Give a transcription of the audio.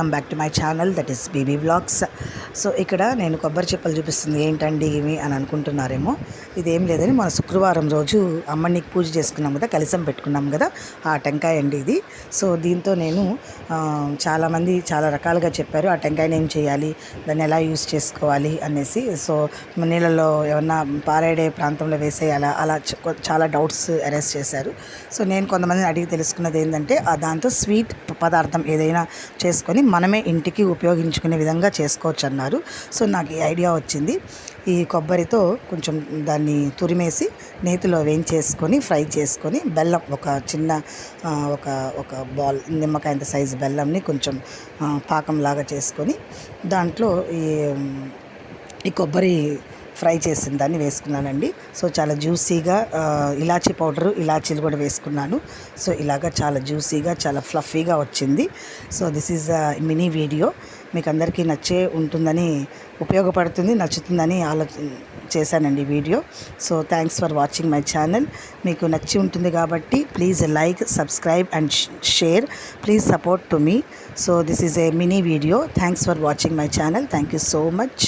Welcome back to my channel, that is BB vlogs. So ఇక్కడ నేను కొబ్బరి చిప్పలు చూపిస్తుంది ఏంటండి ఇవి అని అనుకుంటున్నారేమో. ఇదేం లేదని మన శుక్రవారం రోజు అమ్మనికి పూజ చేసుకున్నాం కదా, కలశం పెట్టుకున్నాం కదా, ఆ టెంకాయ అండి ఇది. సో దీంతో నేను చాలామంది చాలా రకాలుగా చెప్పారు ఆ టెంకాయని ఏం చేయాలి, దాన్ని ఎలా యూస్ చేసుకోవాలి అనేసి. సో నీళ్ళలో ఏమన్నా పారేడే ప్రాంతంలో వేసేయాలా, అలా చాలా డౌట్స్ అరైజ్ చేశారు. సో నేను కొంతమందిని అడిగి తెలుసుకున్నది ఏంటంటే దాంతో స్వీట్ పదార్థం ఏదైనా చేసుకొని మనమే ఇంటికి ఉపయోగించుకునే విధంగా చేసుకోవచ్చు అన్నారు. సో నాకు ఈ ఐడియా వచ్చింది. ఈ కొబ్బరితో కొంచెం దాన్ని తురిమేసి నేతిలో వేయించేసుకొని ఫ్రై చేసుకొని బెల్లం ఒక చిన్న ఒక ఒక బాల్ నిమ్మకాయంత సైజు బెల్లంని కొంచెం పాకంలాగా చేసుకొని దాంట్లో ఈ కొబ్బరి ఫ్రై చేసిన దాన్ని వేసుకున్నానండి. సో చాలా జ్యూసీగా ఇలాచీ పౌడరు, ఇలాచీలు కూడా వేసుకున్నాను. సో ఇలాగా చాలా జ్యూసీగా చాలా ఫ్లఫీగా వచ్చింది. So this is a mini video. మీకు అందరికీ నచ్చే ఉంటుందని, ఉపయోగపడుతుంది, నచ్చుతుందని చేశానండి video. So thanks for watching my channel. మీకు నచ్చి ఉంటుంది కాబట్టి please like, subscribe and share. Please support to me. So this is a mini video. Thanks for watching my channel. Thank you so much.